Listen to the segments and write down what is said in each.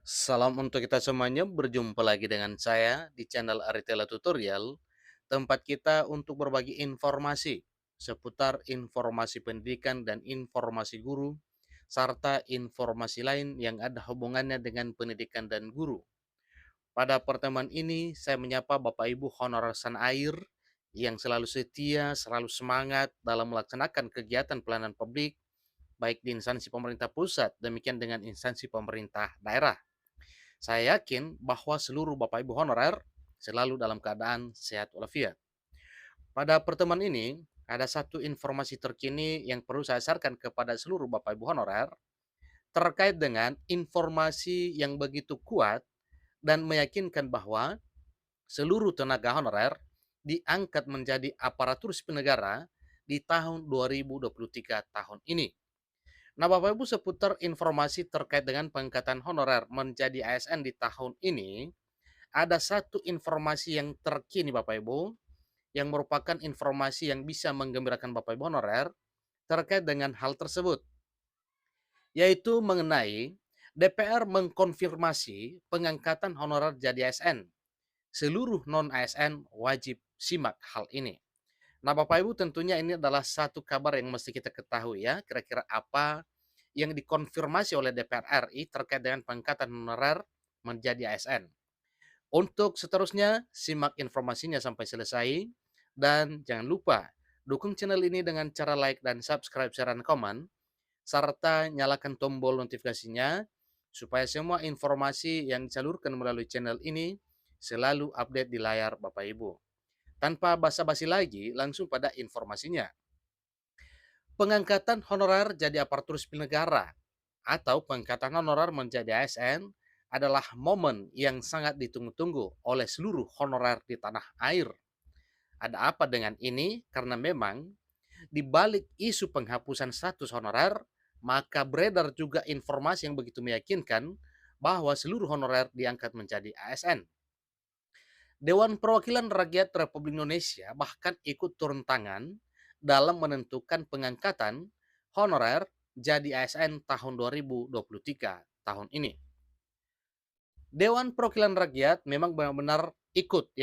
Salam untuk kita semuanya, berjumpa lagi dengan saya di channel Aritela Tutorial, tempat kita untuk berbagi informasi seputar informasi pendidikan dan informasi guru, serta informasi lain yang ada hubungannya dengan pendidikan dan guru. Pada pertemuan ini, saya menyapa Bapak Ibu Honorer Sanair yang selalu setia, selalu semangat dalam melaksanakan kegiatan pelayanan publik, baik di instansi pemerintah pusat, demikian dengan instansi pemerintah daerah. Saya yakin bahwa seluruh Bapak Ibu honorer selalu dalam keadaan sehat walafiat. Pada pertemuan ini, ada satu informasi terkini yang perlu saya sampaikan kepada seluruh Bapak Ibu honorer terkait dengan informasi yang begitu kuat dan meyakinkan bahwa seluruh tenaga honorer diangkat menjadi aparatur sipil negara di tahun 2023 tahun ini. Nah, Bapak Ibu, seputar informasi terkait dengan pengangkatan honorer menjadi ASN di tahun ini, ada satu informasi yang terkini Bapak Ibu, yang merupakan informasi yang bisa menggembirakan Bapak Ibu honorer terkait dengan hal tersebut, yaitu mengenai DPR mengkonfirmasi pengangkatan honorer jadi ASN. Seluruh non-ASN wajib simak hal ini. Nah, Bapak Ibu, tentunya ini adalah satu kabar yang mesti kita ketahui ya, kira-kira apa yang dikonfirmasi oleh DPR RI terkait dengan pengangkatan honorer menjadi ASN. Untuk seterusnya, simak informasinya sampai selesai. Dan jangan lupa, dukung channel ini dengan cara like dan subscribe, share, dan komen, serta nyalakan tombol notifikasinya, supaya semua informasi yang disalurkan melalui channel ini selalu update di layar Bapak Ibu. Tanpa basa-basi lagi, langsung pada informasinya. Pengangkatan honorer jadi aparatur sipil negara atau pengangkatan honorer menjadi ASN adalah momen yang sangat ditunggu-tunggu oleh seluruh honorer di tanah air. Ada apa dengan ini? Karena memang di balik isu penghapusan status honorer, maka beredar juga informasi yang begitu meyakinkan bahwa seluruh honorer diangkat menjadi ASN. Dewan Perwakilan Rakyat Republik Indonesia bahkan ikut turun tangan dalam menentukan pengangkatan honorer jadi ASN tahun 2023 tahun ini. Dewan Perwakilan Rakyat memang benar-benar ikut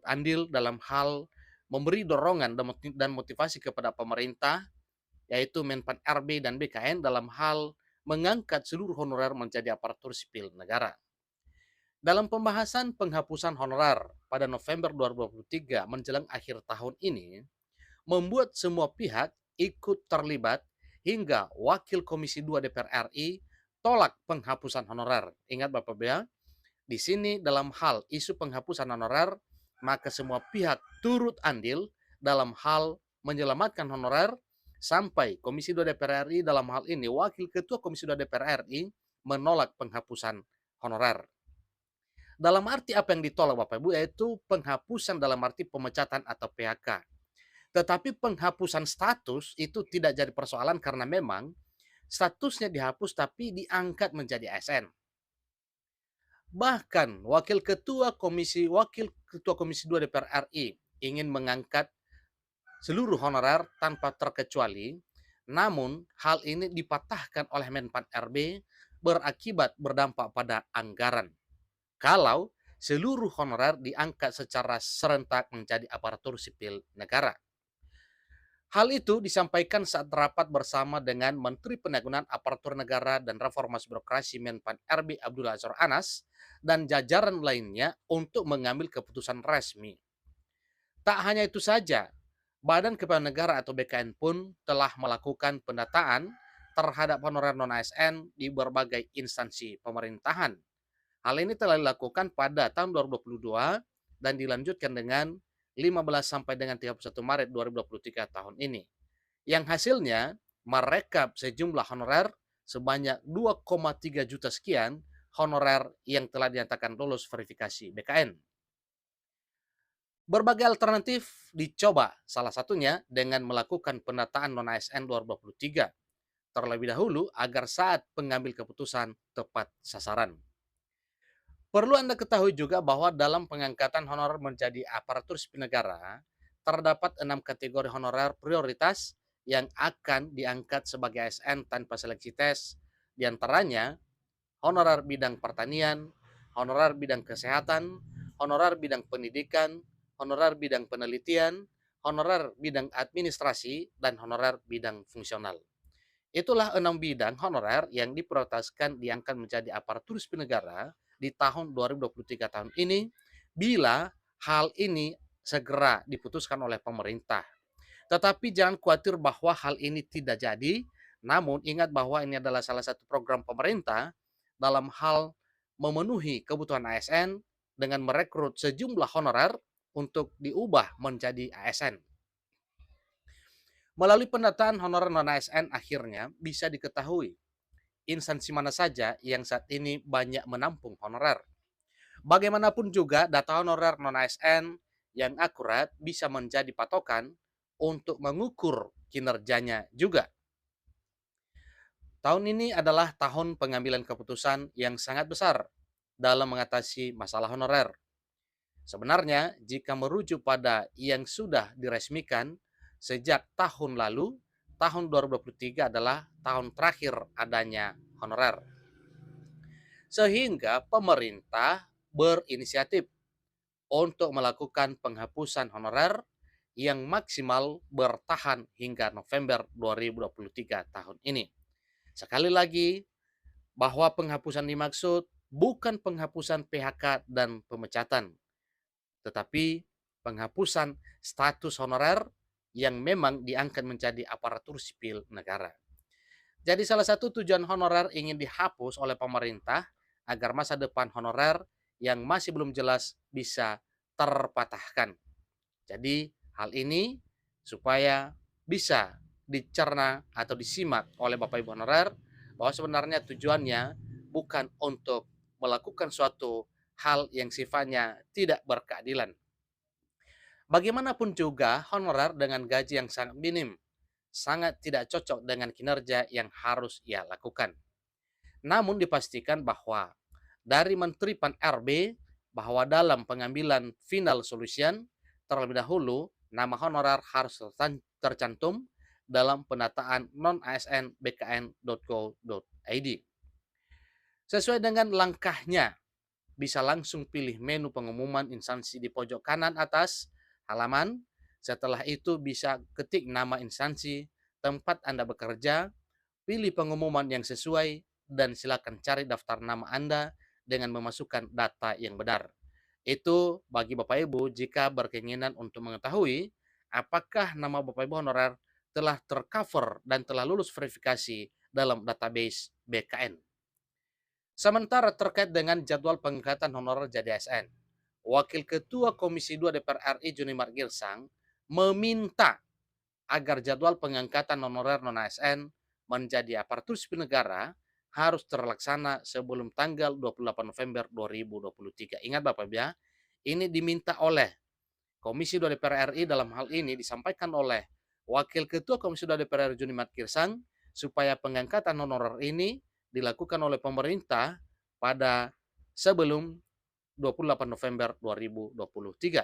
andil dalam hal memberi dorongan dan motivasi kepada pemerintah, yaitu Menpan RB dan BKN dalam hal mengangkat seluruh honorer menjadi aparatur sipil negara. Dalam pembahasan penghapusan honorer pada November 2023 menjelang akhir tahun ini, membuat semua pihak ikut terlibat hingga Wakil Komisi 2 DPR RI tolak penghapusan honorer. Ingat Bapak Ibu ya, di sini dalam hal isu penghapusan honorer, maka semua pihak turut andil dalam hal menyelamatkan honorer sampai Komisi 2 DPR RI dalam hal ini Wakil Ketua Komisi 2 DPR RI menolak penghapusan honorer. Dalam arti apa yang ditolak Bapak Ibu, yaitu penghapusan dalam arti pemecatan atau PHK. Tetapi penghapusan status itu tidak jadi persoalan karena memang statusnya dihapus tapi diangkat menjadi ASN. Bahkan Wakil Ketua Komisi 2 DPR RI ingin mengangkat seluruh honorer tanpa terkecuali, namun hal ini dipatahkan oleh Menpan RB berakibat berdampak pada anggaran. Kalau seluruh honorer diangkat secara serentak menjadi aparatur sipil negara. Hal itu disampaikan saat rapat bersama dengan Menteri Penanggulangan Aparatur Negara dan Reformasi Birokrasi Menpan RB Abdullah Azwar Anas dan jajaran lainnya untuk mengambil keputusan resmi. Tak hanya itu saja, Badan Kepegawaian Negara atau BKN pun telah melakukan pendataan terhadap honorer non-ASN di berbagai instansi pemerintahan. Hal ini telah dilakukan pada tahun 2022 dan dilanjutkan dengan 15 sampai dengan 31 Maret 2023 tahun ini. Yang hasilnya merekap sejumlah honorer sebanyak 2,3 juta sekian honorer yang telah dinyatakan lolos verifikasi BKN. Berbagai alternatif dicoba, salah satunya dengan melakukan pendataan non-ASN 2023 terlebih dahulu agar saat pengambil keputusan tepat sasaran. Perlu Anda ketahui juga bahwa dalam pengangkatan honorer menjadi aparatur sipil negara, terdapat 6 kategori honorer prioritas yang akan diangkat sebagai ASN tanpa seleksi tes, di antaranya honorer bidang pertanian, honorer bidang kesehatan, honorer bidang pendidikan, honorer bidang penelitian, honorer bidang administrasi, dan honorer bidang fungsional. Itulah 6 bidang honorer yang diprioritaskan diangkat menjadi aparatur sipil negara di tahun 2023 tahun ini bila hal ini segera diputuskan oleh pemerintah. Tetapi jangan khawatir bahwa hal ini tidak jadi, namun ingat bahwa ini adalah salah satu program pemerintah dalam hal memenuhi kebutuhan ASN dengan merekrut sejumlah honorer untuk diubah menjadi ASN. Melalui pendataan honorer non-ASN akhirnya bisa diketahui instansi mana saja yang saat ini banyak menampung honorer. Bagaimanapun juga data honorer non-ASN yang akurat bisa menjadi patokan untuk mengukur kinerjanya juga. Tahun ini adalah tahun pengambilan keputusan yang sangat besar dalam mengatasi masalah honorer. Sebenarnya, jika merujuk pada yang sudah diresmikan sejak tahun lalu, tahun 2023 adalah tahun terakhir adanya honorer. Sehingga pemerintah berinisiatif untuk melakukan penghapusan honorer yang maksimal bertahan hingga November 2023 tahun ini. Sekali lagi, bahwa penghapusan dimaksud bukan penghapusan PHK dan pemecatan, tetapi penghapusan status honorer yang memang diangkat menjadi aparatur sipil negara. Jadi salah satu tujuan honorer ingin dihapus oleh pemerintah agar masa depan honorer yang masih belum jelas bisa terpatahkan. Jadi hal ini supaya bisa dicerna atau disimak oleh Bapak Ibu honorer bahwa sebenarnya tujuannya bukan untuk melakukan suatu hal yang sifatnya tidak berkeadilan. Bagaimanapun juga honorer dengan gaji yang sangat minim sangat tidak cocok dengan kinerja yang harus ia lakukan. Namun dipastikan bahwa dari Menteri Pan-RB bahwa dalam pengambilan final solution terlebih dahulu nama honorer harus tercantum dalam penataan non-ASN bkn.go.id. Sesuai dengan langkahnya, bisa langsung pilih menu pengumuman instansi di pojok kanan atas halaman. Setelah itu bisa ketik nama instansi, tempat Anda bekerja, pilih pengumuman yang sesuai, dan silakan cari daftar nama Anda dengan memasukkan data yang benar. Itu bagi Bapak Ibu jika berkeinginan untuk mengetahui apakah nama Bapak Ibu honorer telah tercover dan telah lulus verifikasi dalam database BKN. Sementara terkait dengan jadwal pengangkatan honorer jadi ASN, Wakil Ketua Komisi 2 DPR RI Junimar Girsang meminta agar jadwal pengangkatan honorer non-ASN menjadi aparatur sipil negara harus terlaksana sebelum tanggal 28 November 2023. Ingat Bapak Ibu ya, ini diminta oleh Komisi 2 DPR RI dalam hal ini disampaikan oleh Wakil Ketua Komisi 2 DPR RI Junimar Girsang supaya pengangkatan honorer ini dilakukan oleh pemerintah pada sebelum 28 November 2023.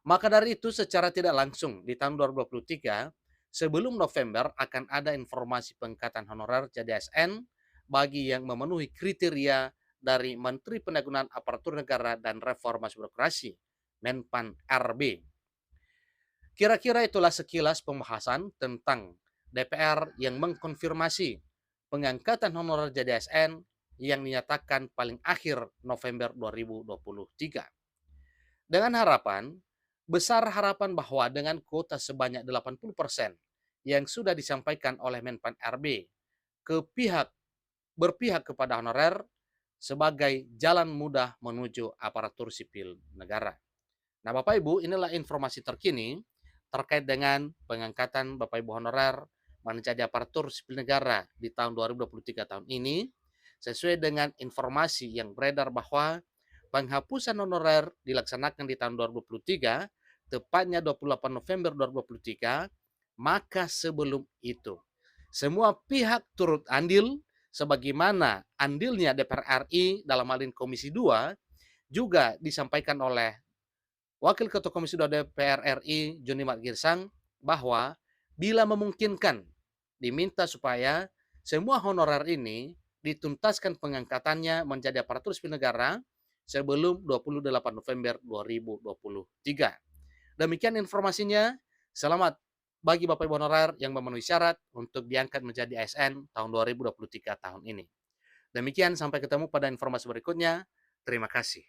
Maka dari itu secara tidak langsung di tahun 2023 sebelum November akan ada informasi pengangkatan honorer jadi ASN bagi yang memenuhi kriteria dari Menteri Pendayagunaan Aparatur Negara dan Reformasi Birokrasi Menpan RB. Kira-kira itulah sekilas pembahasan tentang DPR yang mengkonfirmasi pengangkatan honorer jadi ASN yang dinyatakan paling akhir November 2023. Dengan harapan, besar harapan bahwa dengan kuota sebanyak 80% yang sudah disampaikan oleh Menpan RB ke berpihak kepada honorer sebagai jalan mudah menuju aparatur sipil negara. Nah, Bapak Ibu, inilah informasi terkini terkait dengan pengangkatan Bapak Ibu honorer menjadi aparatur sipil negara di tahun 2023 tahun ini, sesuai dengan informasi yang beredar bahwa penghapusan honorer dilaksanakan di tahun 2023, tepatnya 28 November 2023, maka sebelum itu semua pihak turut andil sebagaimana andilnya DPR RI dalam hal ini Komisi 2 juga disampaikan oleh Wakil Ketua Komisi 2 DPR RI Junimar Girsang bahwa bila memungkinkan diminta supaya semua honorer ini dituntaskan pengangkatannya menjadi aparatur sipil negara sebelum 28 November 2023. Demikian informasinya. Selamat bagi Bapak Ibu honorer yang memenuhi syarat untuk diangkat menjadi ASN tahun 2023 tahun ini. Demikian, sampai ketemu pada informasi berikutnya. Terima kasih.